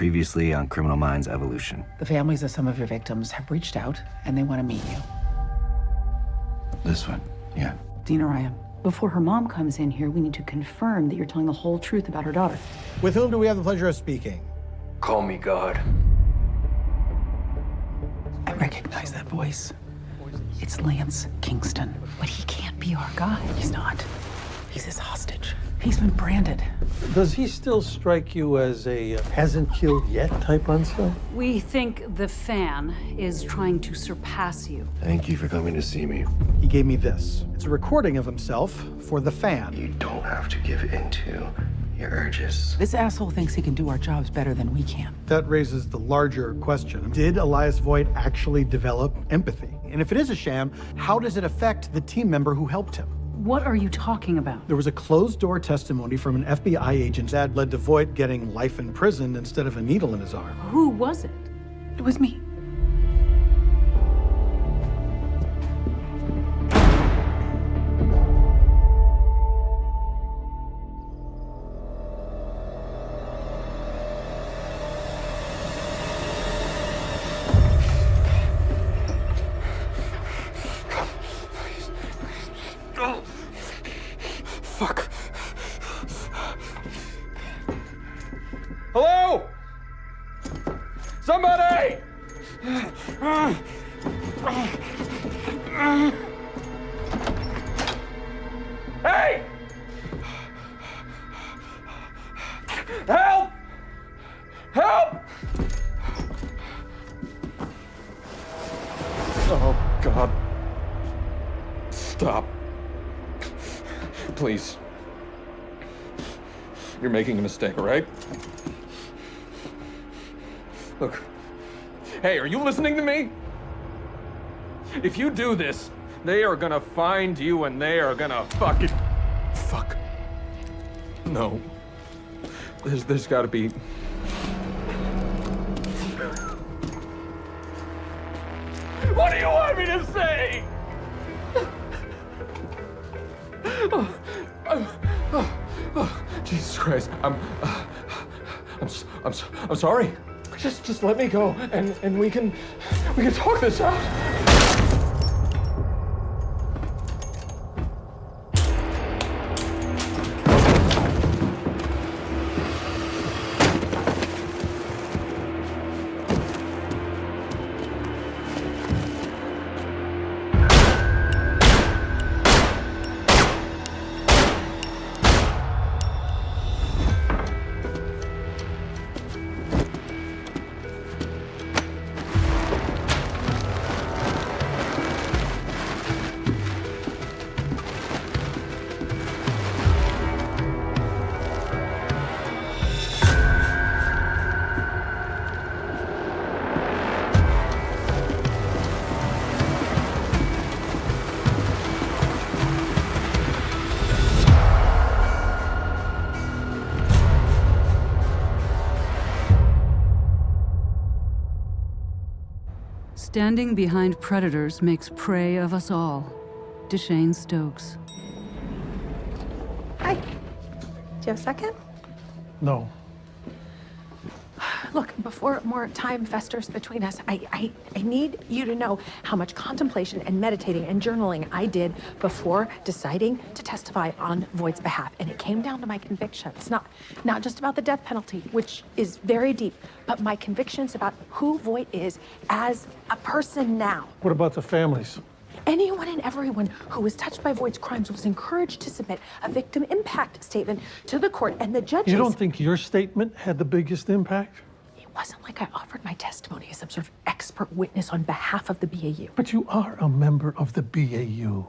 previously on Criminal Minds Evolution. The families of some of your victims have reached out, and they want to meet you. This one, yeah. Dina Ryan, before her mom comes in here, we need to confirm that you're telling the whole truth about her daughter. With whom do we have the pleasure of speaking? Call me God. I recognize that voice. It's Lance Kingston, but he can't be our guy. He's not. He's his hostage. He's been branded. Does he still strike you as a hasn't killed yet type unso? We think the fan is trying to surpass you. Thank you for coming to see me. He gave me this. It's a recording of himself for the fan. You don't have to give in to your urges. This asshole thinks he can do our jobs better than we can. That raises the larger question. Did Elias Voigt actually develop empathy? And if it is a sham, how does it affect the team member who helped him? What are you talking about? There was a closed-door testimony from an FBI agent that led to Voigt getting life in prison instead of a needle in his arm. Who was it? It was me. Fuck. Hello? Somebody! Hey! Help! Help! Oh, God. Stop. Please. You're making a mistake, all right? Look. Hey, are you listening to me? If you do this, they are gonna find you and they are gonna fucking... Fuck. No. There's gotta be... What do you want me to say? Jesus Christ, I'm sorry. Just let me go, and we can talk this out. Standing behind predators makes prey of us all. Deshane Stokes. Hi. Do you have a second? No. Look, before more time festers between us, I need you to know how much contemplation and meditating and journaling I did before deciding to testify on Voight's behalf. And it came down to my convictions, not just about the death penalty, which is very deep, but my convictions about who Voight is as a person now. What about the families? Anyone and everyone who was touched by Voight's crimes was encouraged to submit a victim impact statement to the court, and the judges... You don't think your statement had the biggest impact? It wasn't like I offered my testimony as some sort of expert witness on behalf of the BAU. But you are a member of the BAU.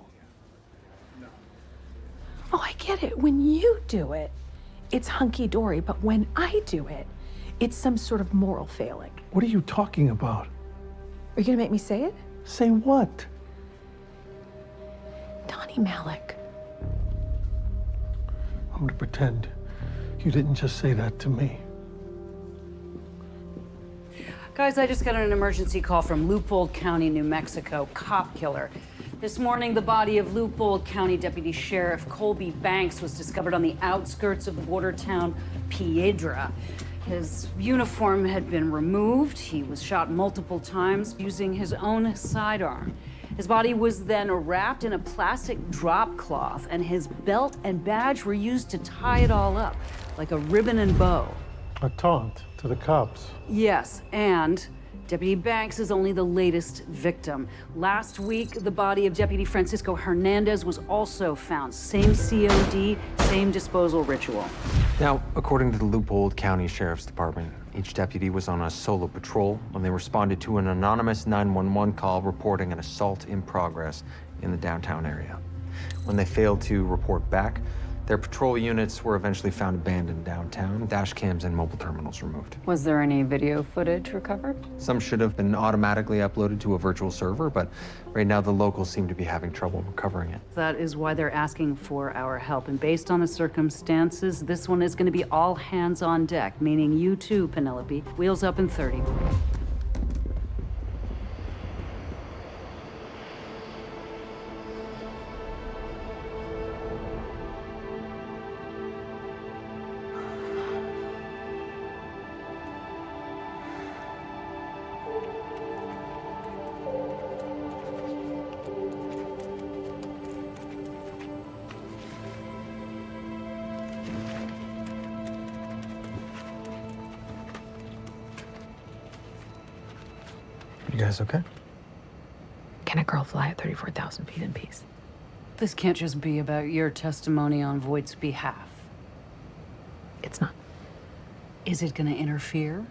Oh, I get it. When you do it, it's hunky-dory, but when I do it, it's some sort of moral failing. What are you talking about? Are you gonna make me say it? Say what? Donnie Malik. I'm gonna pretend you didn't just say that to me. Guys, I just got an emergency call from Leupold County, New Mexico. Cop killer. This morning, the body of Leupold County Deputy Sheriff Colby Banks was discovered on the outskirts of border town Piedra. His uniform had been removed. He was shot multiple times using his own sidearm. His body was then wrapped in a plastic drop cloth, and his belt and badge were used to tie it all up, like a ribbon and bow. A taunt to the cops. Yes, and Deputy Banks is only the latest victim. Last week, the body of Deputy Francisco Hernandez was also found. Same COD, same disposal ritual. Now, according to the Leupold County Sheriff's Department, each deputy was on a solo patrol when they responded to an anonymous 911 call reporting an assault in progress in the downtown area. When they failed to report back, their patrol units were eventually found abandoned downtown, dash cams and mobile terminals removed. Was there any video footage recovered? Some should have been automatically uploaded to a virtual server, but right now the locals seem to be having trouble recovering it. That is why they're asking for our help. And based on the circumstances, this one is going to be all hands on deck, meaning you too, Penelope. Wheels up in 30. You guys okay? Can a girl fly at 34,000 feet in peace? This can't just be about your testimony on Voight's behalf. It's not. Is it going to interfere?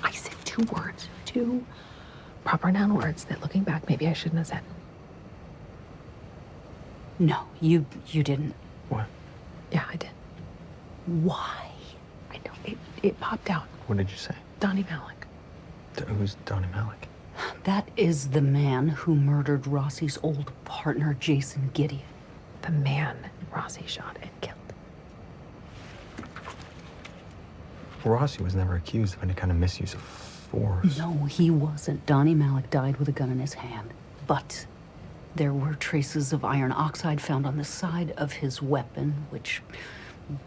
I said two words, two proper noun words that looking back, maybe I shouldn't have said. No, you didn't. What? Yeah, I did. Why? I know, it popped out. What did you say? Donnie Malik. Who's Donnie Malik? That is the man who murdered Rossi's old partner, Jason Gideon. The man Rossi shot and killed. Rossi was never accused of any kind of misuse of force. No, he wasn't. Donnie Malik died with a gun in his hand. But there were traces of iron oxide found on the side of his weapon, which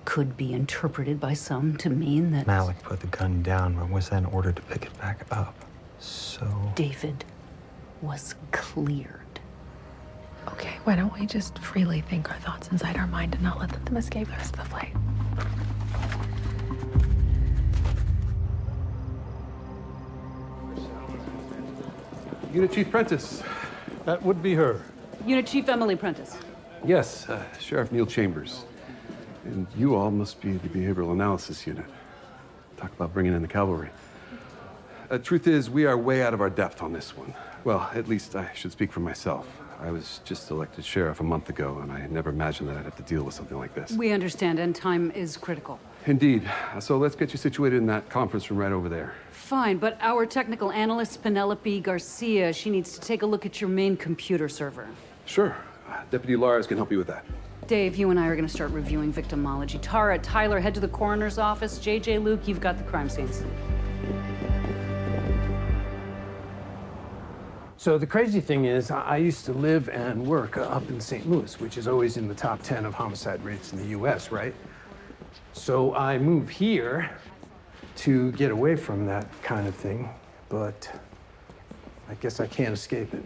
could be interpreted by some to mean that Malik put the gun down, but was then ordered to pick it back up. So... David was cleared. Okay, why don't we just freely think our thoughts inside our mind and not let them escape the rest of the flight? Unit Chief Prentice. That would be her. Unit Chief Emily Prentice. Yes, Sheriff Neil Chambers. And you all must be the Behavioral Analysis Unit. Talk about bringing in the cavalry. Truth is, we are way out of our depth on this one. Well, at least I should speak for myself. I was just elected sheriff a month ago, and I never imagined that I'd have to deal with something like this. We understand, and time is critical. Indeed. So let's get you situated in that conference room right over there. Fine, but our technical analyst, Penelope Garcia, she needs to take a look at your main computer server. Sure. Deputy Lars can help you with that. Dave, you and I are going to start reviewing victimology. Tara, Tyler, head to the coroner's office. JJ, Luke, you've got the crime scenes. So the crazy thing is, I used to live and work up in St. Louis, which is always in the top 10 of homicide rates in the US, right? So I moved here to get away from that kind of thing, but I guess I can't escape it.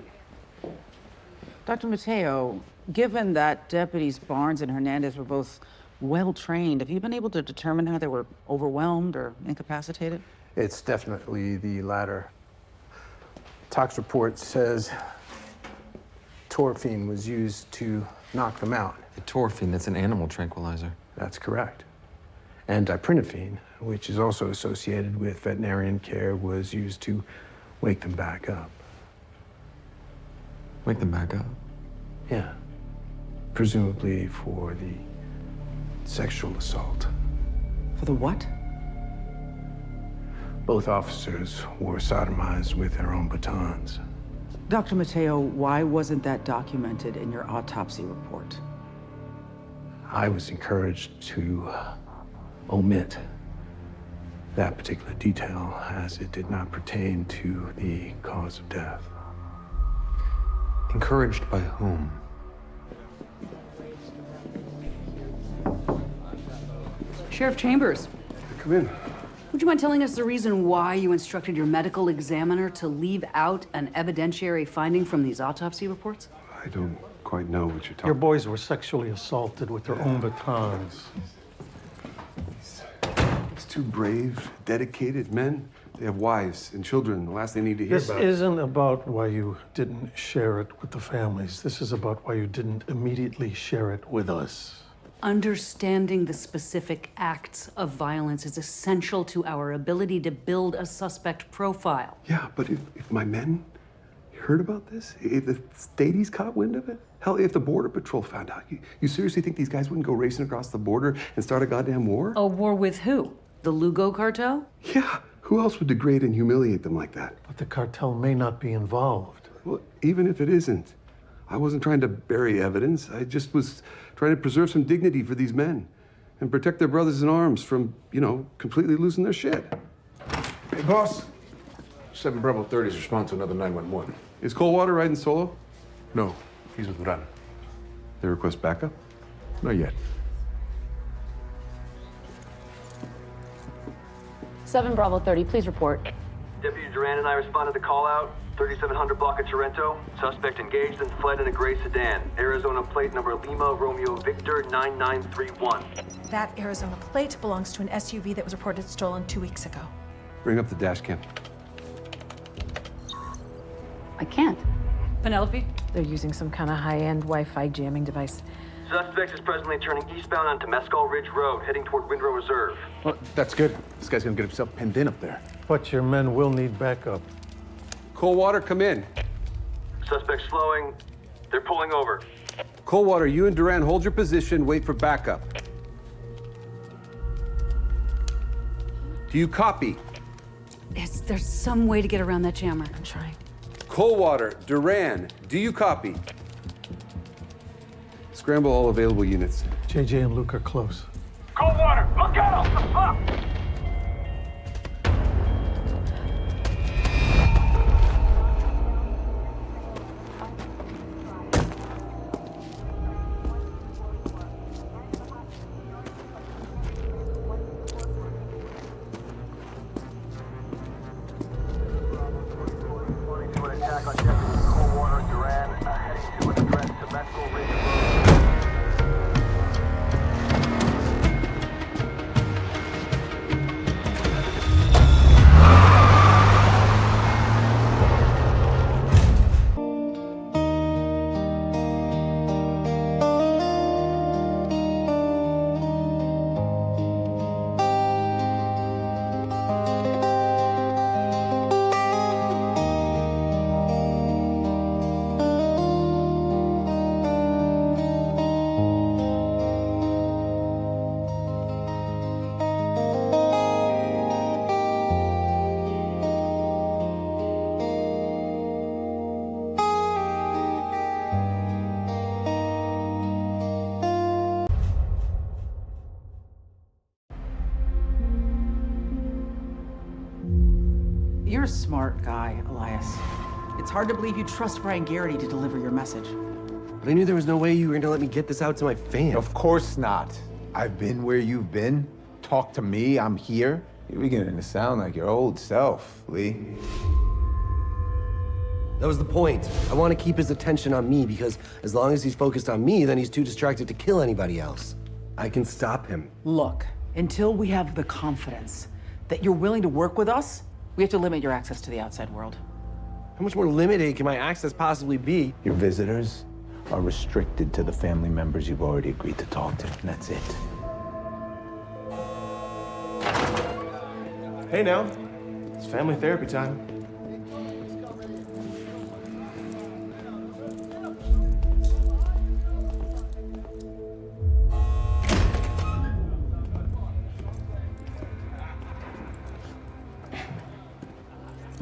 Dr. Mateo, given that Deputies Barnes and Hernandez were both well-trained, have you been able to determine how they were overwhelmed or incapacitated? It's definitely the latter. Tox report says torphine was used to knock them out. The torphine, that's an animal tranquilizer. That's correct. And diprintophine, which is also associated with veterinarian care, was used to wake them back up. Wake them back up? Yeah. Presumably for the sexual assault. For the what? Both officers were sodomized with their own batons. Dr. Mateo, why wasn't that documented in your autopsy report? I was encouraged to omit that particular detail as it did not pertain to the cause of death. Encouraged by whom? Sheriff Chambers. The Come in. Would you mind telling us the reason why you instructed your medical examiner to leave out an evidentiary finding from these autopsy reports? I don't quite know what you're talking Your boys were sexually assaulted with their own batons. These two brave, dedicated men. They have wives and children. The last they need to hear This about. isn't about why you didn't share it with the families. This is about why you didn't immediately share it with us. Understanding the specific acts of violence is essential to our ability to build a suspect profile. Yeah, but if my men heard about this, if the Stadies caught wind of it, hell, if the Border Patrol found out, you seriously think these guys wouldn't go racing across the border and start a goddamn war? A war with who? The Lugo cartel? Yeah, who else would degrade and humiliate them like that? But the cartel may not be involved. Well, even if it isn't, I wasn't trying to bury evidence. I just was trying to preserve some dignity for these men and protect their brothers in arms from, completely losing their shit. Hey, boss. 7 Bravo 30's respond to another 911. Is Coldwater riding solo? No, he's with Duran. They request backup? Not yet. 7 Bravo 30, please report. Deputy Duran and I responded to call out. 3700 block of Torrento. Suspect engaged and fled in a gray sedan. Arizona plate number Lima Romeo Victor 9931. That Arizona plate belongs to an SUV that was reported stolen 2 weeks ago. Bring up the dash cam. I can't. Penelope? They're using some kind of high-end Wi-Fi jamming device. Suspect is presently turning eastbound onto Mescal Ridge Road, heading toward Windrow Reserve. Well, that's good. This guy's gonna get himself pinned in up there. But your men will need backup. Coldwater, come in. Suspect slowing. They're pulling over. Coldwater, you and Duran hold your position, wait for backup. Do you copy? Is there some way to get around that jammer? I'm trying. Coldwater, Duran, do you copy? Scramble all available units. JJ and Luke are close. Coldwater, look out! Up! Attack on Deputy Coldwater Duran, heading to an address to Mescal Ridge Road. You're a smart guy, Elias. It's hard to believe you trust Brian Garrity to deliver your message. But I knew there was no way you were gonna let me get this out to my fans. Of course not. I've been where you've been. Talk to me, I'm here. You're beginning to sound like your old self, Lee. That was the point. I want to keep his attention on me because as long as he's focused on me, then he's too distracted to kill anybody else. I can stop him. Look, until we have the confidence that you're willing to work with us, we have to limit your access to the outside world. How much more limited can my access possibly be? Your visitors are restricted to the family members you've already agreed to talk to, and that's it. Hey now, it's family therapy time.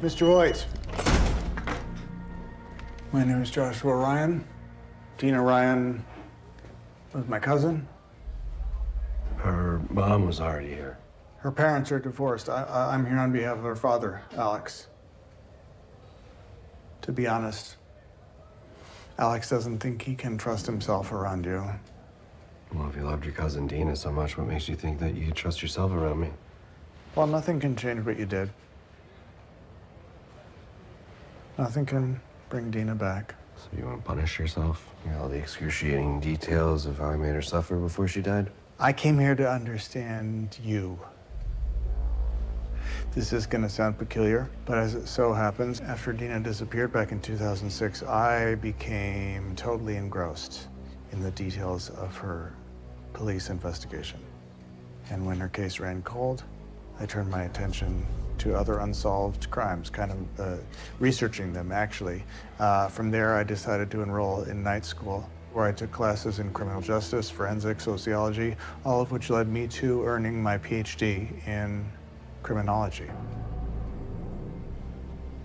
Mr. Voight. My name is Joshua Ryan. Dina Ryan was my cousin. Her mom was already here. Her parents are divorced. I'm here on behalf of her father, Alex. To be honest, Alex doesn't think he can trust himself around you. Well, if you loved your cousin Dina so much, what makes you think that you trust yourself around me? Well, nothing can change what you did. Nothing can bring Dina back. So you want to punish yourself? You know, all the excruciating details of how I made her suffer before she died? I came here to understand you. This is going to sound peculiar, but as it so happens, after Dina disappeared back in 2006, I became totally engrossed in the details of her police investigation. And when her case ran cold, I turned my attention to other unsolved crimes, kind of researching them, actually. From there, I decided to enroll in night school, where I took classes in criminal justice, forensic sociology, all of which led me to earning my PhD in criminology.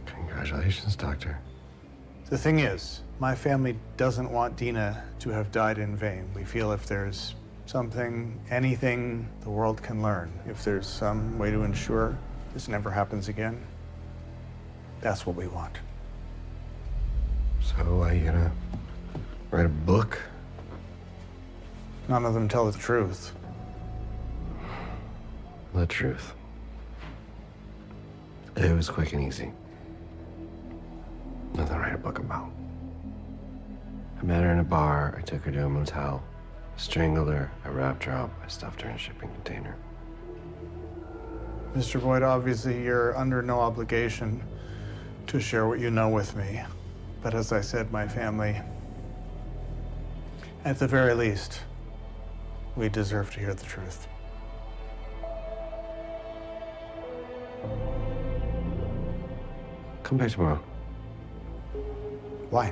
Congratulations, Doctor. The thing is, my family doesn't want Dina to have died in vain. We feel if there's something, anything the world can learn, if there's some way to ensure this never happens again, that's what we want. So are you gonna write a book? None of them tell the truth. The truth. It was quick and easy. Nothing to write a book about. I met her in a bar, I took her to a motel, strangled her, I wrapped her up, I stuffed her in a shipping container. Mr. Boyd, obviously you're under no obligation to share what you know with me. But as I said, my family, at the very least, we deserve to hear the truth. Come back tomorrow. Why?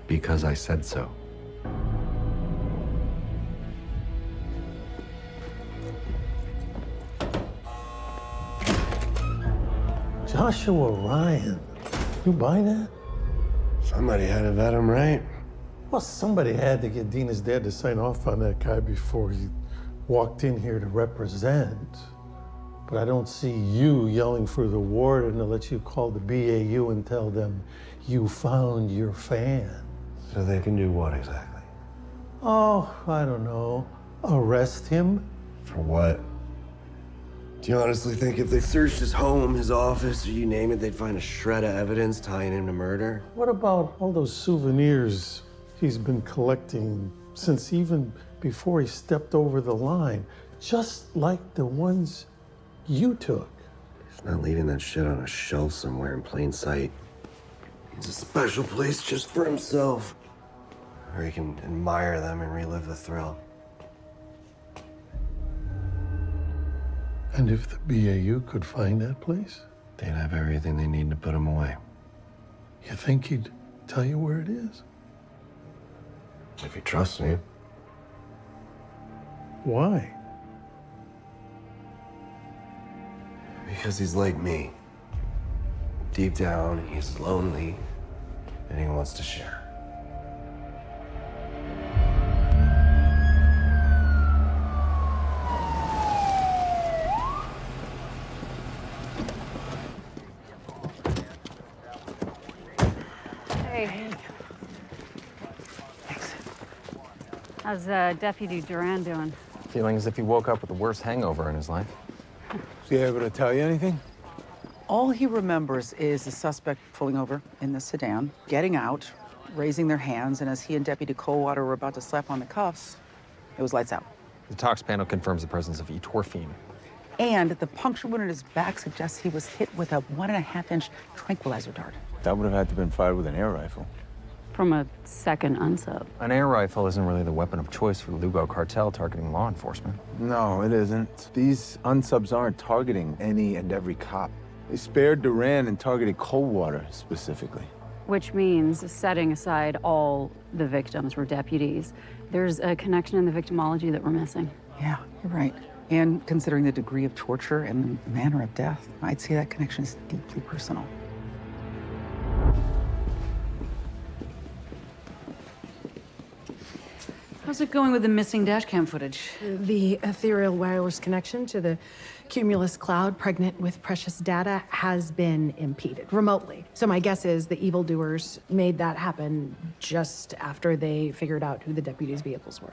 Because I said so. Joshua Ryan. You buy that? Somebody had to vet him, right? Well, somebody had to get Dina's dad to sign off on that guy before he walked in here to represent. But I don't see you yelling for the warden to let you call the BAU and tell them you found your fan. So they can do what exactly? Oh, I don't know. Arrest him? For what? Do you honestly think if they searched his home, his office, or you name it, they'd find a shred of evidence tying him to murder? What about all those souvenirs he's been collecting since even before he stepped over the line? Just like the ones you took. He's not leaving that shit on a shelf somewhere in plain sight. It's a special place just for himself, where he can admire them and relive the thrill. And if the BAU could find that place? They'd have everything they need to put him away. You think he'd tell you where it is? If he trusts me. Why? Because he's like me. Deep down, he's lonely, and he wants to share. Hey. How's Deputy Duran doing? Feeling as if he woke up with the worst hangover in his life. Is he able to tell you anything? All he remembers is the suspect pulling over in the sedan, getting out, raising their hands, and as he and Deputy Coldwater were about to slap on the cuffs, it was lights out. The tox panel confirms the presence of etorphine. And the puncture wound in his back suggests he was hit with a 1.5-inch tranquilizer dart. That would have had to have been fired with an air rifle. From a second unsub. An air rifle isn't really the weapon of choice for the Lugo cartel targeting law enforcement. No, it isn't. These unsubs aren't targeting any and every cop. They spared Duran and targeted Coldwater specifically. Which means, setting aside all the victims were deputies, there's a connection in the victimology that we're missing. Yeah, you're right. And considering the degree of torture and the manner of death, I'd say that connection is deeply personal. How's it going with the missing dashcam footage? The ethereal wireless connection to the cumulus cloud pregnant with precious data has been impeded remotely. So my guess is the evildoers made that happen just after they figured out who the deputies' vehicles were.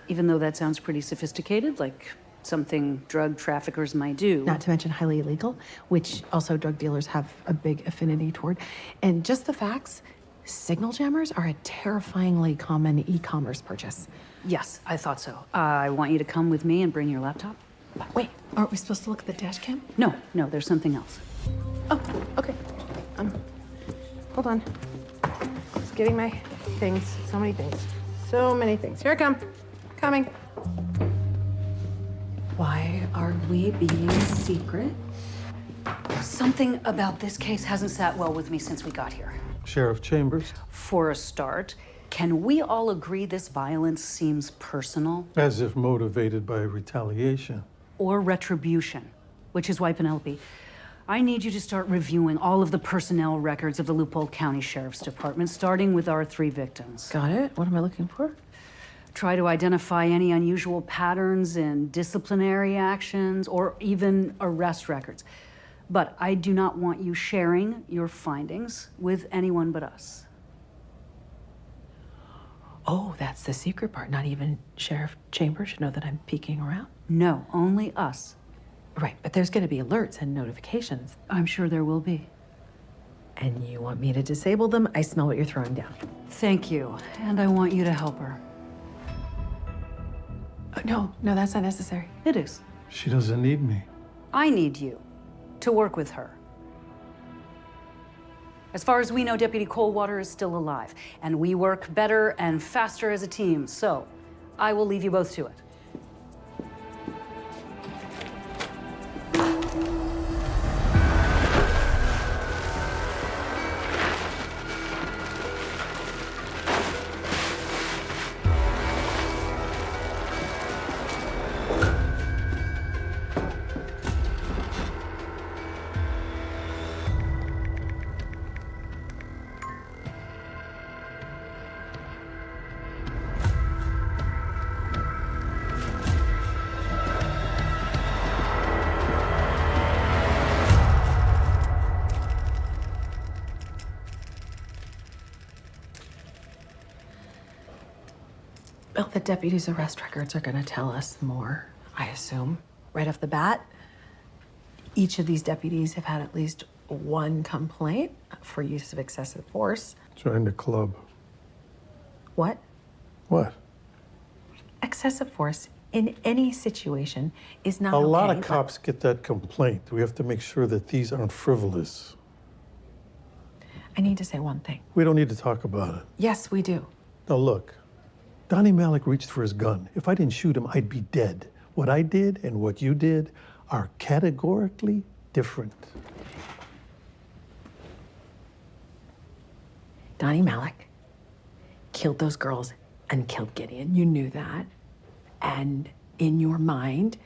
Even though that sounds pretty sophisticated, like something drug traffickers might do. Not to mention highly illegal, which also drug dealers have a big affinity toward. And just the facts, signal jammers are a terrifyingly common e-commerce purchase. Yes, I thought so. I want you to come with me and bring your laptop. Wait, aren't we supposed to look at the dash cam? No, there's something else. Oh, okay. Hold on. Just getting my things. So many things. So many things. Here I come. Coming. Why are we being secret? Something about this case hasn't sat well with me since we got here. Sheriff Chambers, For a start, can we all agree this violence seems personal? as if motivated by retaliation. Or retribution, which is why, Penelope, I need you to start reviewing all of the personnel records of the Leupold County Sheriff's Department, starting with our 3 victims. Got it. What am I looking for? Try to identify any unusual patterns in disciplinary actions or even arrest records. But I do not want you sharing your findings with anyone but us. Oh, that's the secret part. Not even Sheriff Chambers should know that I'm peeking around? No, only us. Right, but there's going to be alerts and notifications. I'm sure there will be. And you want me to disable them? I smell what you're throwing down. Thank you, and I want you to help her. No, that's not necessary. It is. She doesn't need me. I need you to work with her. As far as we know, Deputy Coldwater is still alive, and we work better and faster as a team, so I will leave you both to it. Well, the deputy's arrest records are going to tell us more, I assume. Right off the bat, each of these deputies have had at least one complaint for use of excessive force. Join the club. What? What? Excessive force in any situation is not A lot okay, of cops get that complaint. We have to make sure that these aren't frivolous. I need to say one thing. We don't need to talk about it. Yes, we do. Now look, Donnie Malik reached for his gun. If I didn't shoot him, I'd be dead. What I did and what you did are categorically different. Donnie Malik killed those girls and killed Gideon. You knew that. And in your mind,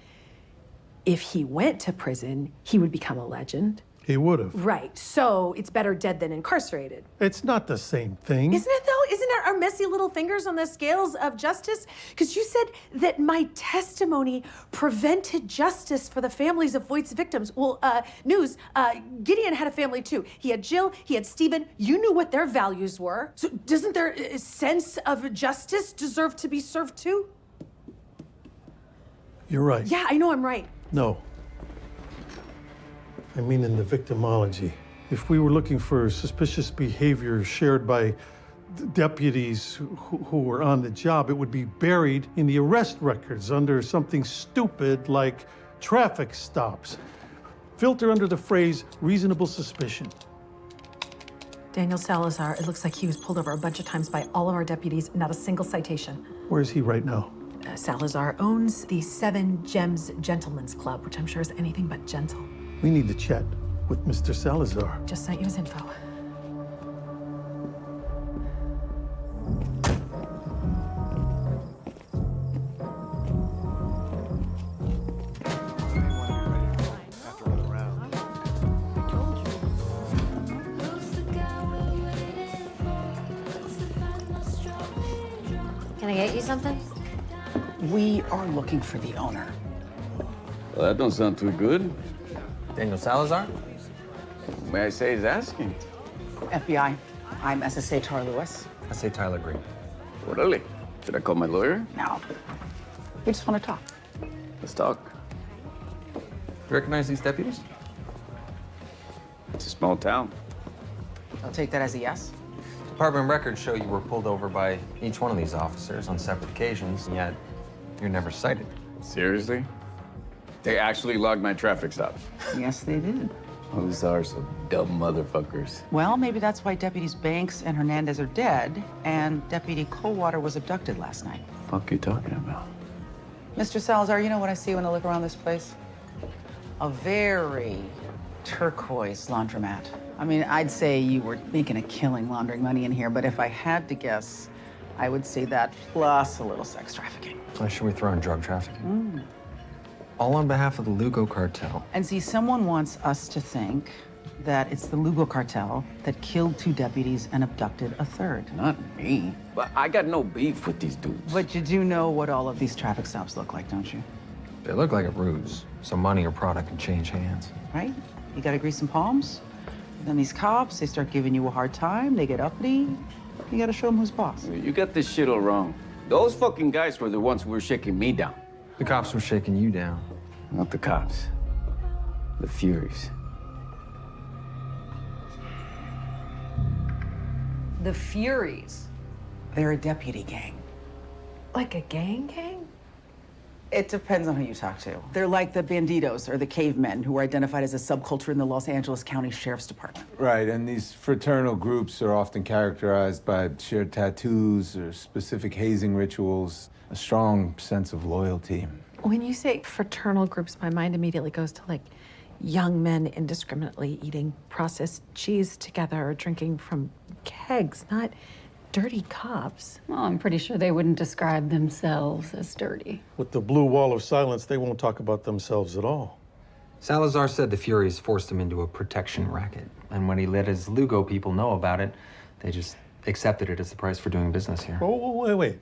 if he went to prison, he would become a legend. He would have. Right. So it's better dead than incarcerated. It's not the same thing. Isn't it, though? Isn't it our messy little fingers on the scales of justice? Because you said that my testimony prevented justice for the families of Voight's victims. Well, news, Gideon had a family too. He had Jill, he had Stephen. You knew what their values were. So doesn't their sense of justice deserve to be served too? You're right. Yeah, I know I'm right. No. I mean in the victimology. If we were looking for suspicious behavior shared by deputies who were on the job, it would be buried in the arrest records under something stupid like traffic stops. Filter under the phrase reasonable suspicion. Daniel Salazar, it looks like he was pulled over a bunch of times by all of our deputies, not a single citation. Where is he right now? Salazar owns the 7 Gems Gentlemen's Club, which I'm sure is anything but gentle. We need to chat with Mr. Salazar. Just sent you his info. Can I get you something? We are looking for the owner. Well, that don't sound too good. Daniel Salazar? May I say he's asking? FBI, I'm SSA Tar Lewis. I say Tyler Green. Orderly. Should I call my lawyer? No. We just want to talk. Let's talk. You recognize these deputies? It's a small town. I'll take that as a yes. Department records show you were pulled over by each one of these officers on separate occasions, and yet you're never cited. Seriously? They actually logged my traffic stops. Yes, they did. Those are some dumb motherfuckers. Well, maybe that's why Deputies Banks and Hernandez are dead, and Deputy Coldwater was abducted last night. What are you talking about? Mr. Salazar, you know what I see when I look around this place? A very turquoise laundromat. I mean, I'd say you were making a killing laundering money in here, but if I had to guess, I would say that plus a little sex trafficking. Why should we throw in drug trafficking? All on behalf of the Lugo cartel. And see, someone wants us to think that it's the Lugo cartel that killed 2 deputies and abducted a 3rd. Not me. But I got no beef with these dudes. But you do know what all of these traffic stops look like, don't you? They look like a ruse, so money or product can change hands. Right? You gotta grease some palms. And then these cops, they start giving you a hard time, they get uppity. You gotta show them who's boss. You got this shit all wrong. Those fucking guys were the ones who were shaking me down. The cops were shaking you down. Not the cops. The Furies. The Furies. They're a deputy gang. Like a gang? It depends on who you talk to. They're like the banditos or the cavemen who were identified as a subculture in the Los Angeles County Sheriff's Department. Right, and these fraternal groups are often characterized by shared tattoos or specific hazing rituals, a strong sense of loyalty. When you say fraternal groups, my mind immediately goes to like young men indiscriminately eating processed cheese together or drinking from kegs, not dirty cops. Well, I'm pretty sure they wouldn't describe themselves as dirty. With the blue wall of silence, they won't talk about themselves at all. Salazar said the Furies forced him into a protection racket, and when he let his Lugo people know about it, they just accepted it as the price for doing business here. Oh, wait.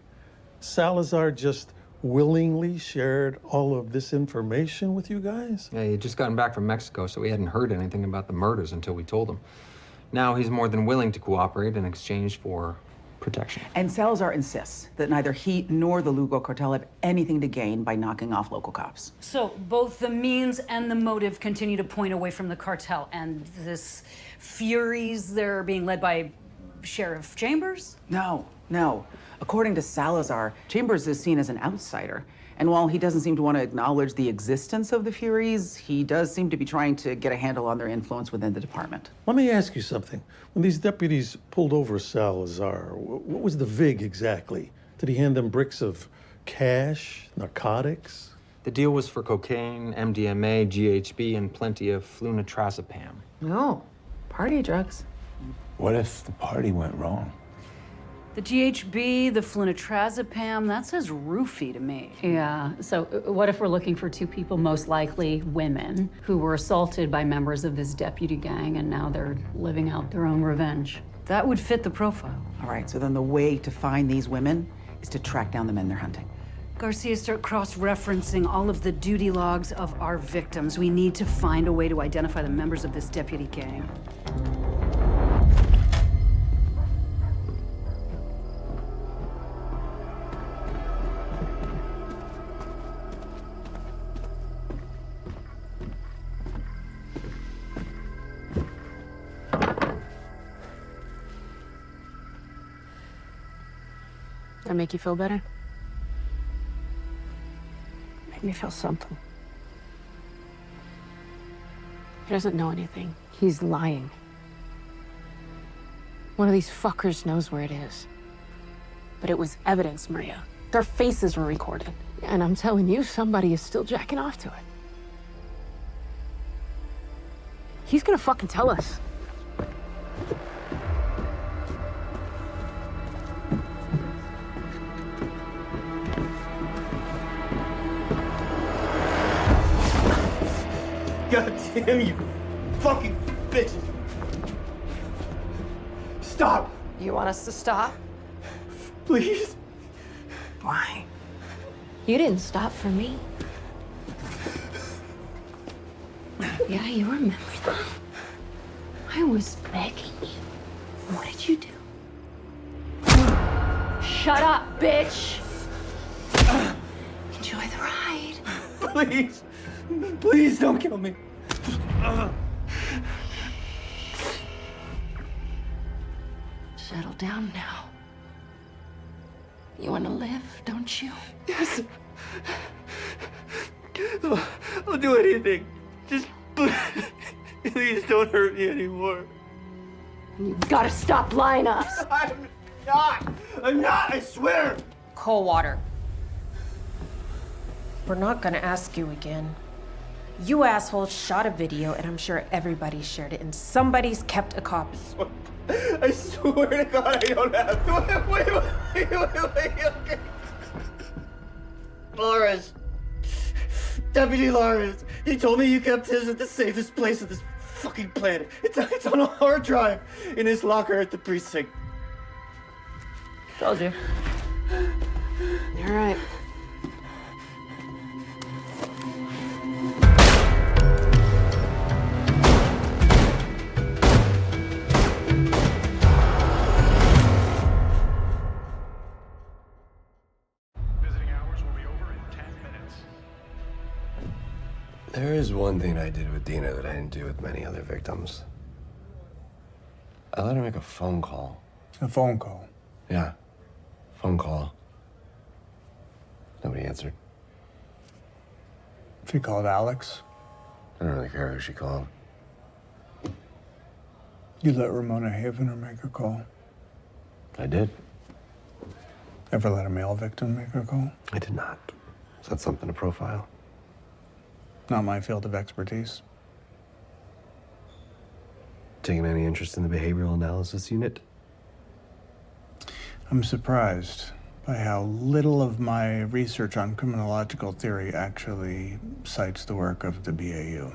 Salazar just willingly shared all of this information with you guys? Yeah, he had just gotten back from Mexico, so he hadn't heard anything about the murders until we told him. Now he's more than willing to cooperate in exchange for protection. And Salazar insists that neither he nor the Lugo cartel have anything to gain by knocking off local cops. So both the means and the motive continue to point away from the cartel, and this Furies, they're being led by Sheriff Chambers? No. According to Salazar, Chambers is seen as an outsider. And while he doesn't seem to want to acknowledge the existence of the Furies, he does seem to be trying to get a handle on their influence within the department. Let me ask you something. When these deputies pulled over Salazar, what was the vig exactly? Did he hand them bricks of cash, narcotics? The deal was for cocaine, MDMA, GHB, and plenty of flunitrazepam. No, party drugs. What if the party went wrong? The GHB, the flunitrazepam, that says roofie to me. Yeah, so what if we're looking for 2 people, most likely women, who were assaulted by members of this deputy gang and now they're living out their own revenge? That would fit the profile. All right, so then the way to find these women is to track down the men they're hunting. Garcia, start cross-referencing all of the duty logs of our victims. We need to find a way to identify the members of this deputy gang. That make you feel better? Make me feel something. He doesn't know anything. He's lying. One of these fuckers knows where it is. But it was evidence, Maria. Their faces were recorded. And I'm telling you, somebody is still jacking off to it. He's gonna fucking tell us. God damn you, fucking bitches. Stop. You want us to stop? Please? Why? You didn't stop for me. Yeah, you remember that. I was begging you. What did you do? Shut up, bitch! Enjoy the ride. Please. Please don't kill me. Settle down now. You want to live, don't you? Yes. I'll do anything. Just please don't hurt me anymore. You gotta stop lying to us. I'm not, I swear. Cold water. We're not gonna ask you again. You assholes shot a video, and I'm sure everybody shared it, and somebody's kept a copy. I swear to God, I don't have. Wait, okay. Lawrence. Deputy Lawrence. He told me you kept his at the safest place on this fucking planet. It's on a hard drive in his locker at the precinct. Told you. You're right. There is one thing I did with Dina that I didn't do with many other victims. I let her make a phone call. A phone call? Yeah. Phone call. Nobody answered. She called Alex. I don't really care who she called. You let Ramona Havener make a call. I did. Ever let a male victim make a call? I did not. Is that something to profile? Not my field of expertise. Taking any interest in the behavioral analysis unit? I'm surprised by how little of my research on criminological theory actually cites the work of the BAU.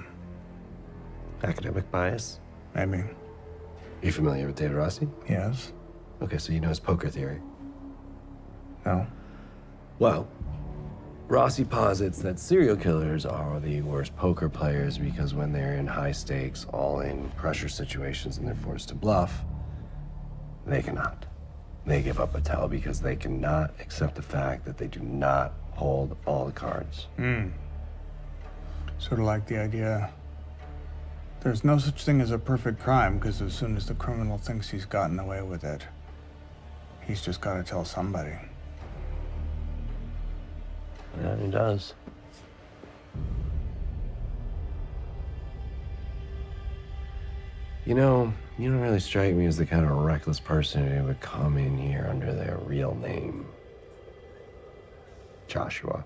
Academic bias? Maybe. You familiar with David Rossi? Yes. Okay, so you know his poker theory. No. Well, Rossi posits that serial killers are the worst poker players because when they're in high stakes, all in pressure situations and they're forced to bluff, they cannot. They give up a tell because they cannot accept the fact that they do not hold all the cards. Sort of like the idea there's no such thing as a perfect crime because as soon as the criminal thinks he's gotten away with it, he's just got to tell somebody. Yeah, he does. You know, you don't really strike me as the kind of reckless person who would come in here under their real name. Joshua.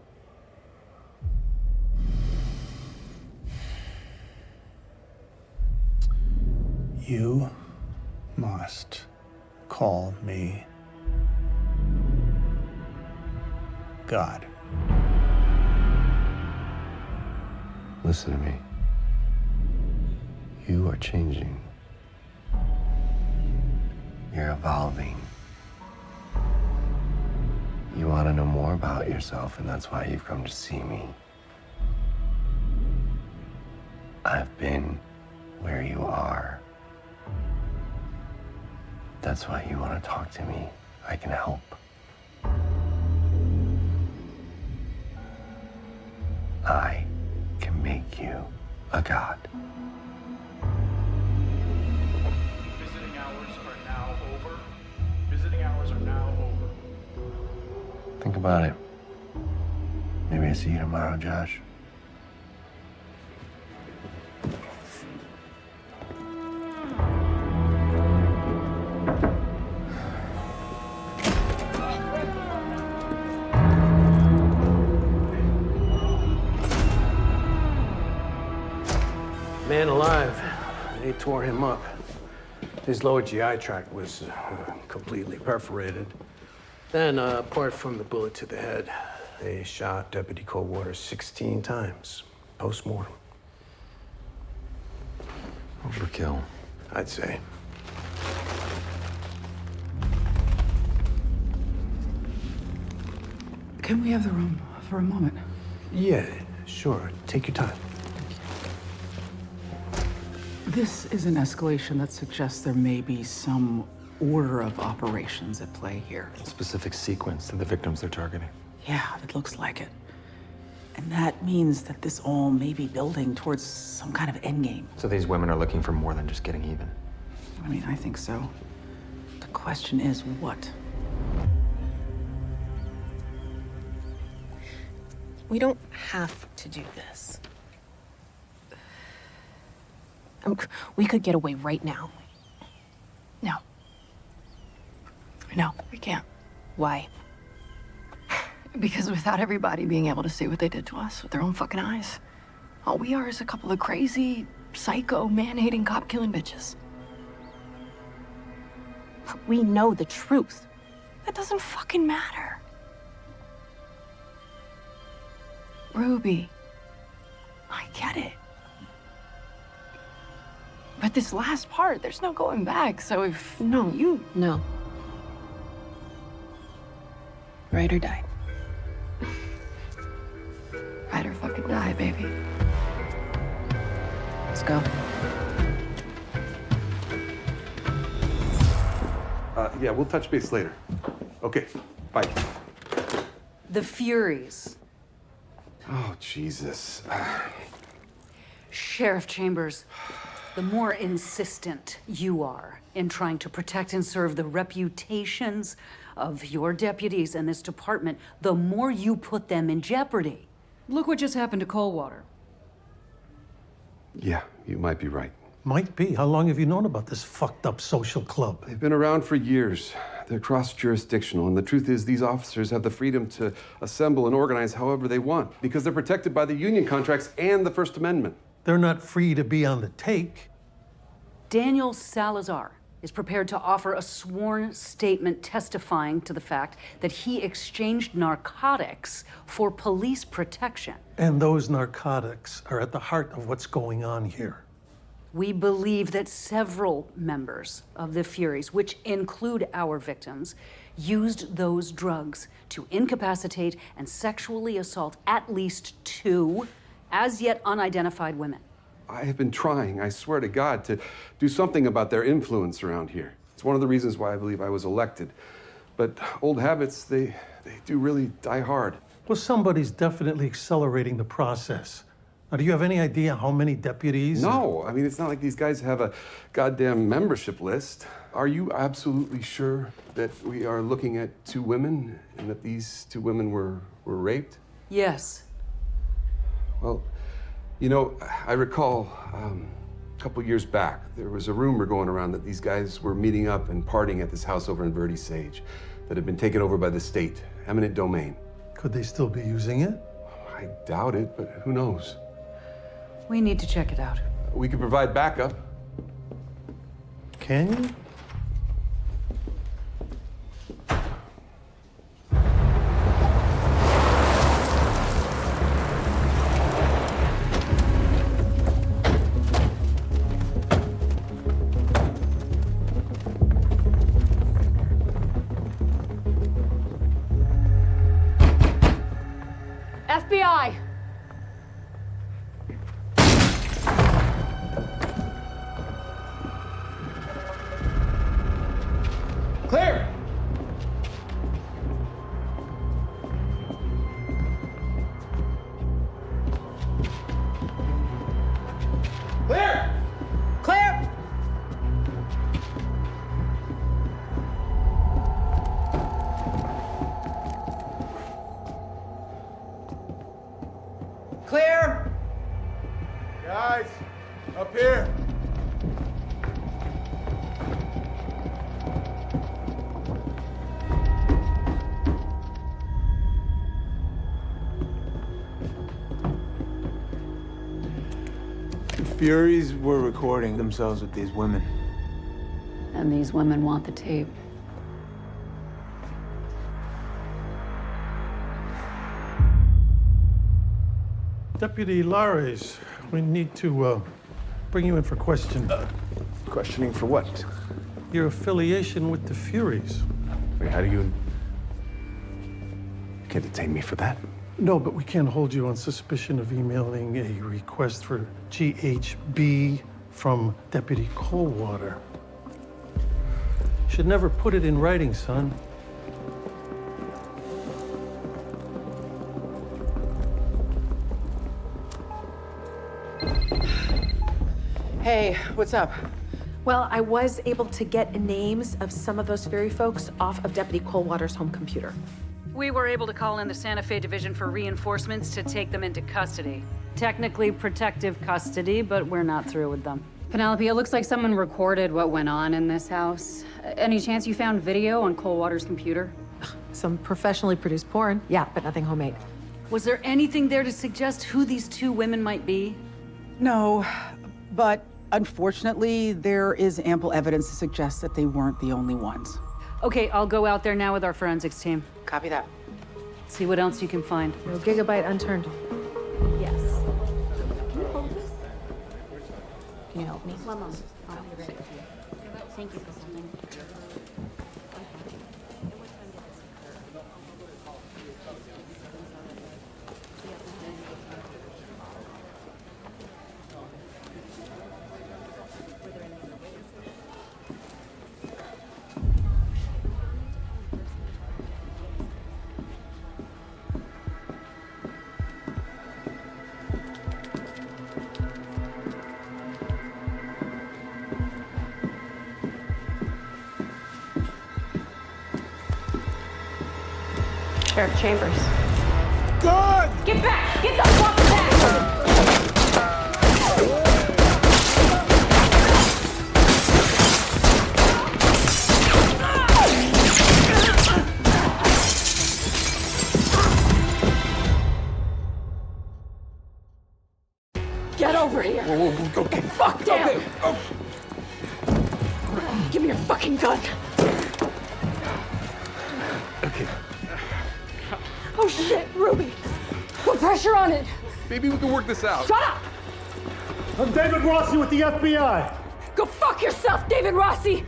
You must call me God. Listen to me. You are changing. You're evolving. You want to know more about yourself, and that's why you've come to see me. I've been where you are. That's why you want to talk to me. I can help. I can make you a god. Visiting hours are now over. Visiting hours are now over. Think about it. Maybe I see you tomorrow, Josh. Man alive. They tore him up. His lower GI tract was completely perforated. Then, apart from the bullet to the head, they shot Deputy Coldwater 16 times, post-mortem. Overkill. I'd say. Can we have the room for a moment? Yeah, sure. Take your time. This is an escalation that suggests there may be some order of operations at play here. Specific sequence to the victims they're targeting. Yeah, it looks like it. And that means that this all may be building towards some kind of endgame. So these women are looking for more than just getting even. I mean, I think so. The question is, what? We don't have to do this. We could get away right now. No. No, we can't. Why? Because without everybody being able to see what they did to us with their own fucking eyes, all we are is a couple of crazy, psycho, man-hating, cop-killing bitches. We know the truth. That doesn't fucking matter. Ruby, I get it. But this last part, there's no going back, so if... No. Ride or die. Ride or fucking die, baby. Let's go. Yeah, we'll touch base later. Okay, bye. The Furies. Oh, Jesus. Sheriff Chambers, the more insistent you are in trying to protect and serve the reputations of your deputies and this department, the more you put them in jeopardy. Look what just happened to Coldwater. Yeah, you might be right. Might be. How long have you known about this fucked up social club? They've been around for years. They're cross-jurisdictional, and the truth is these officers have the freedom to assemble and organize however they want because they're protected by the union contracts and the First Amendment. They're not free to be on the take. Daniel Salazar is prepared to offer a sworn statement testifying to the fact that he exchanged narcotics for police protection. And those narcotics are at the heart of what's going on here. We believe that several members of the Furies, which include our victims, used those drugs to incapacitate and sexually assault at least 2 as yet unidentified women. I have been trying, I swear to God, to do something about their influence around here. It's one of the reasons why I believe I was elected. But old habits, they do really die hard. Well, somebody's definitely accelerating the process. Now, do you have any idea how many deputies? No, I mean, it's not like these guys have a goddamn membership list. Are you absolutely sure that we are looking at 2 women and that these 2 women were raped? Yes. Well, you know, I recall a couple years back, there was a rumor going around that these guys were meeting up and partying at this house over in Verde Sage that had been taken over by the state, eminent domain. Could they still be using it? I doubt it, but who knows? We need to check it out. We could provide backup. Can you? FBI! Clear! Clear! Clear! Clear! Guys, up here. The Furies were recording themselves with these women. And these women want the tape. Deputy Lares, we need to bring you in for questioning. Questioning for what? Your affiliation with the Furies. Wait, how do you... You can't detain me for that. No, but we can't hold you on suspicion of emailing a request for GHB from Deputy Coldwater. Should never put it in writing, son. Hey, what's up? Well, I was able to get names of some of those ferry folks off of Deputy Coldwater's home computer. We were able to call in the Santa Fe Division for reinforcements to take them into custody. Technically protective custody, but we're not through with them. Penelope, it looks like someone recorded what went on in this house. Any chance you found video on Coldwater's computer? Some professionally produced porn, yeah, but nothing homemade. Was there anything there to suggest who these two women might be? No, but unfortunately, there is ample evidence to suggest that they weren't the only ones. Okay, I'll go out there now with our forensics team. Copy that. See what else you can find. No gigabyte unturned. Yes. Can you help me? One moment. I'll be ready. Thank you for something. Sheriff Chambers. Good! Get back! Get the fuck back! Get over here! Whoa, okay. Fuck down! Okay. Oh. Give me your fucking gun! Okay. Oh shit, Ruby! Put pressure on it! Maybe we can work this out. Shut up! I'm David Rossi with the FBI. Go fuck yourself, David Rossi!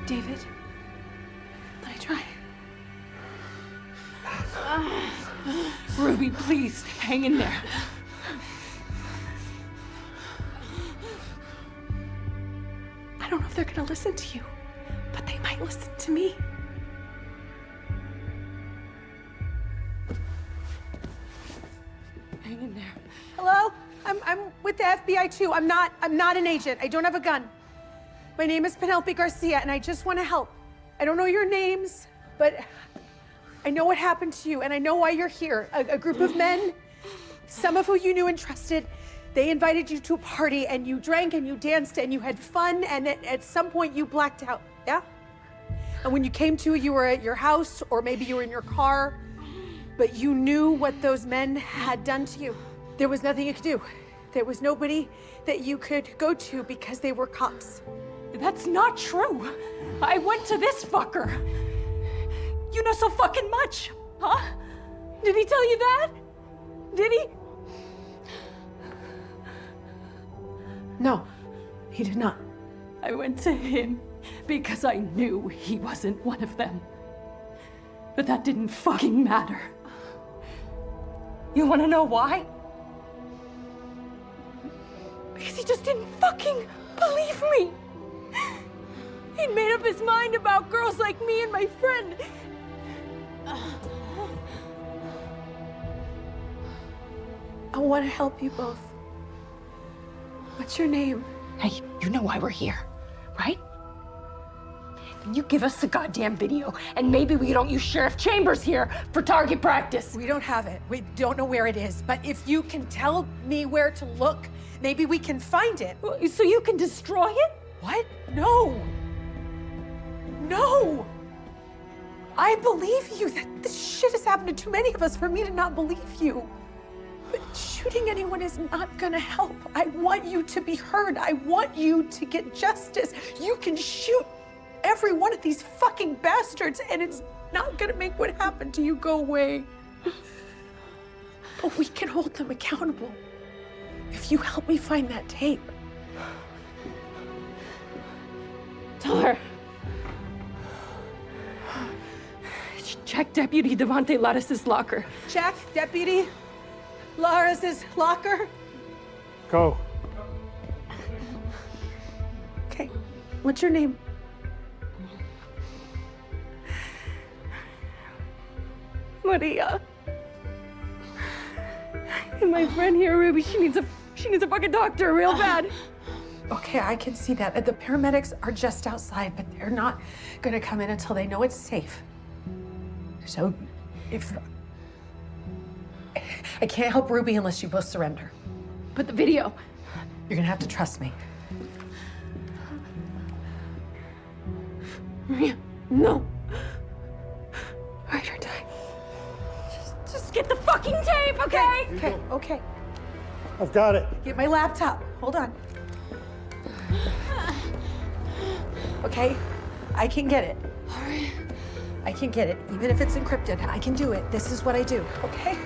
David, let me try. Ruby, please, hang in there. I don't know if they're gonna listen to you, but they might listen to me. Hang in there. Hello? I'm with the FBI too. I'm not an agent. I don't have a gun. My name is Penelope Garcia and I just want to help. I don't know your names, but I know what happened to you and I know why you're here. A group of men, some of who you knew and trusted, they invited you to a party and you drank and you danced and you had fun and at some point you blacked out, yeah? And when you came to, you were at your house or maybe you were in your car, but you knew what those men had done to you. There was nothing you could do. There was nobody that you could go to because they were cops. That's not true. I went to this fucker. You know so fucking much, huh? Did he tell you that? Did he? No, he did not. I went to him because I knew he wasn't one of them. But that didn't fucking matter. You wanna know why? Because he just didn't fucking believe me. He'd made up his mind about girls like me and my friend. I want to help you both. What's your name? Hey, you know why we're here, right? Then you give us the goddamn video, and maybe we don't use Sheriff Chambers here for target practice. We don't have it. We don't know where it is. But if you can tell me where to look, maybe we can find it. So you can destroy it? What? No. No. I believe you. This shit has happened to too many of us for me to not believe you. But shooting anyone is not gonna help. I want you to be heard. I want you to get justice. You can shoot every one of these fucking bastards and it's not gonna make what happened to you go away. But we can hold them accountable if you help me find that tape. Tell her. Check Deputy Devante Lattice's locker. Check Deputy Laris's locker. Go. Okay, what's your name? Maria. And my friend here, Ruby, she needs a fucking doctor real bad. Okay, I can see that. The paramedics are just outside, but they're not gonna come in until they know it's safe. So, if... I can't help Ruby unless you both surrender. But the video... You're gonna have to trust me. Maria, no. All right, you're dying. Just get the fucking tape, okay? Okay. I've got it. Get my laptop. Hold on. Okay, I can get it. All right. I can get it, even if it's encrypted. I can do it. This is what I do, okay?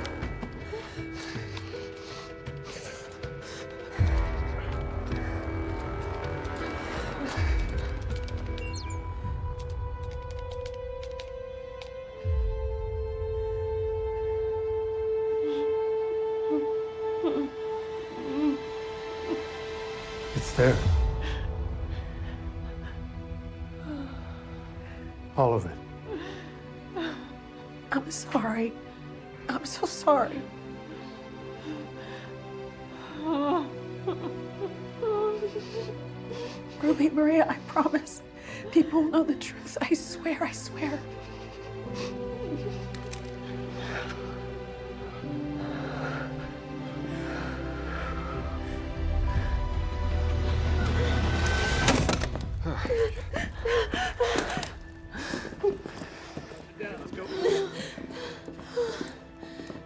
It's there. All of it. I'm sorry. I'm so sorry. Ruby, Maria, I promise. People will know the truth. I swear, I swear.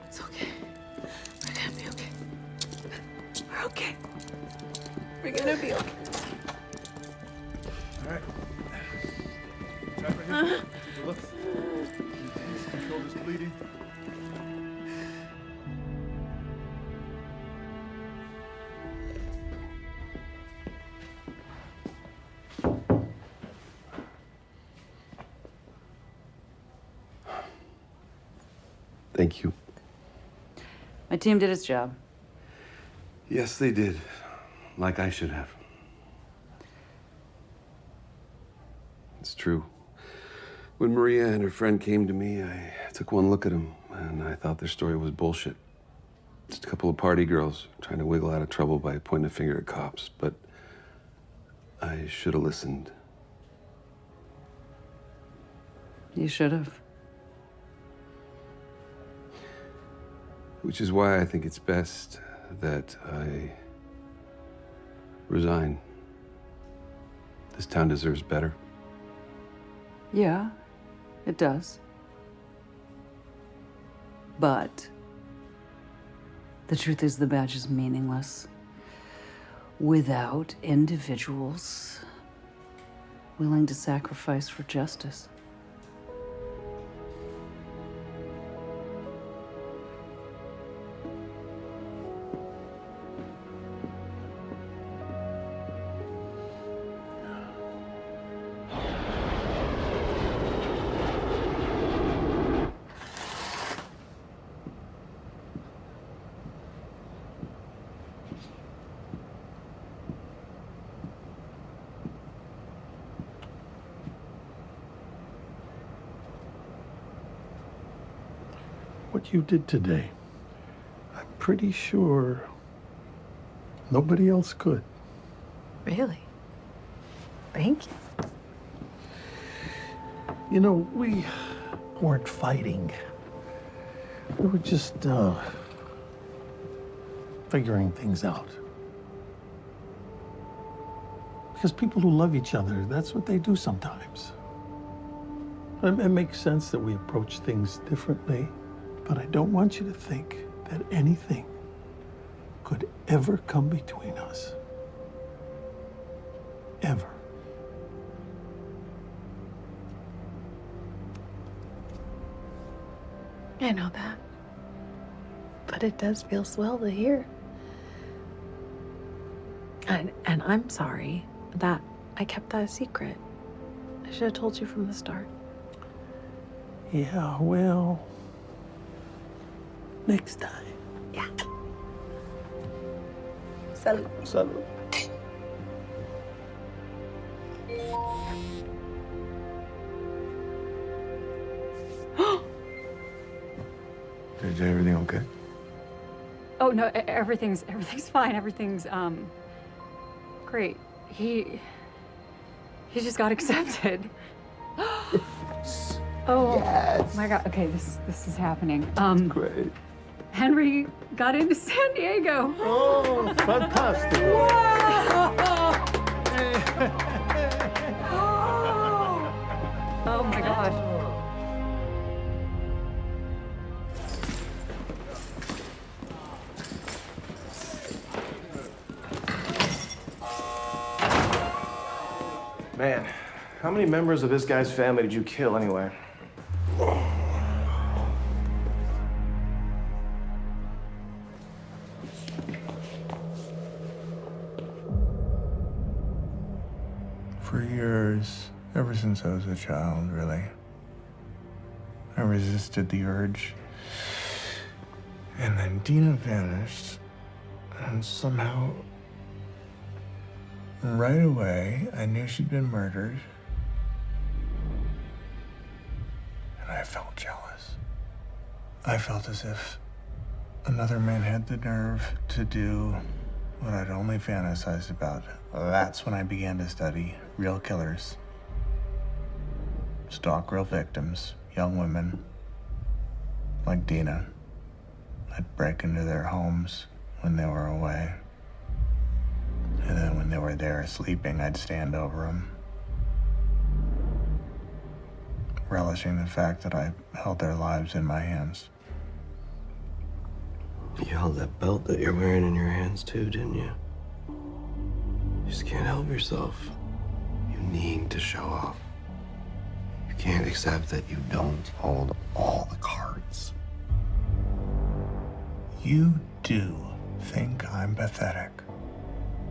It's okay. We're gonna be okay. We're okay. We're gonna be okay. All right. Tap right here. Take a look. Please control this bleeding. Thank you. My team did its job. Yes, they did. Like I should have. It's true. When Maria and her friend came to me, I took one look at them, and I thought their story was bullshit. Just a couple of party girls trying to wiggle out of trouble by pointing a finger at cops. But I should have listened. You should have. Which is why I think it's best that I resign. This town deserves better. Yeah, it does. But the truth is the badge is meaningless without individuals willing to sacrifice for justice. What you did today, I'm pretty sure nobody else could. Really? Thank you. You know, we weren't fighting. We were just figuring things out. Because people who love each other, that's what they do sometimes. It makes sense that we approach things differently, but I don't want you to think that anything could ever come between us. Ever. I know that. But it does feel swell to hear. And I'm sorry that I kept that a secret. I should have told you from the start. Yeah, well, next time. Yeah. Salud. Salud. JJ, everything okay? Oh no, everything's fine. Everything's great. He just got accepted. Oh yes. My God. Okay, this is happening. Great. Henry got into San Diego. Oh, fantastic. Oh my gosh. Man, how many members of this guy's family did you kill anyway? For years, ever since I was a child, really, I resisted the urge. And then Dina vanished, and somehow, right away, I knew she'd been murdered. And I felt jealous. I felt as if another man had the nerve to do what I'd only fantasized about. That's when I began to study real killers, stalk real victims, young women like Dina. I'd break into their homes when they were away. And then when they were there sleeping, I'd stand over them, relishing the fact that I held their lives in my hands. You held that belt that you're wearing in your hands too, didn't you? You just can't help yourself. You need to show off. You can't accept that you don't hold all the cards. You do think I'm pathetic.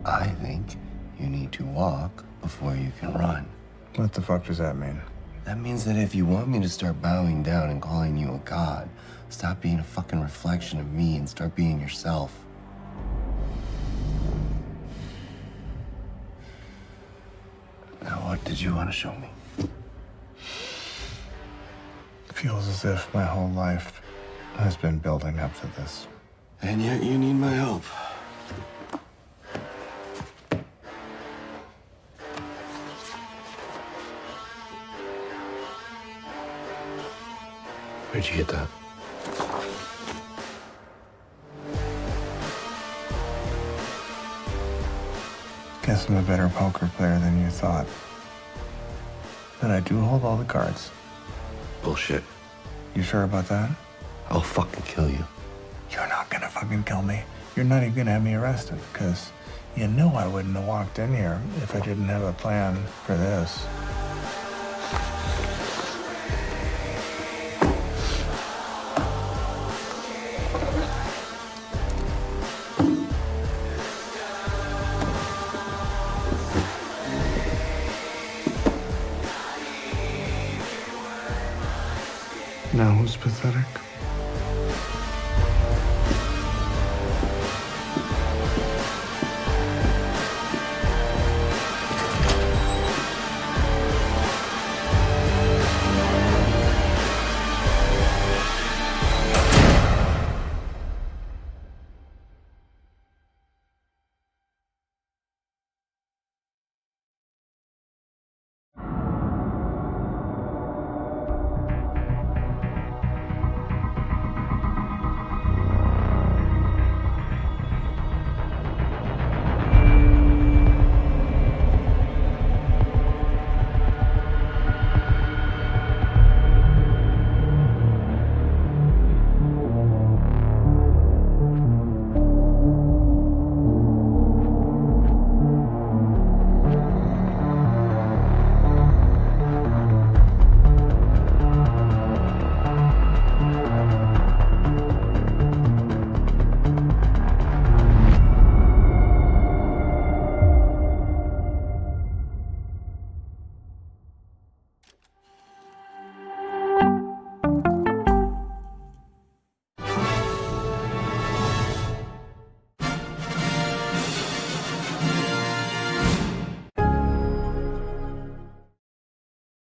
I think you need to walk before you can run. What the fuck does that mean? That means that if you want me to start bowing down and calling you a god, stop being a fucking reflection of me and start being yourself. Now, what did you want to show me? Feels as if my whole life has been building up to this. And yet you need my help. Where'd you get that? Guess I'm a better poker player than you thought. But I do hold all the cards. Bullshit. You sure about that? I'll fucking kill you. You're not gonna fucking kill me. You're not even gonna have me arrested, because you know I wouldn't have walked in here if I didn't have a plan for this. Now who's pathetic?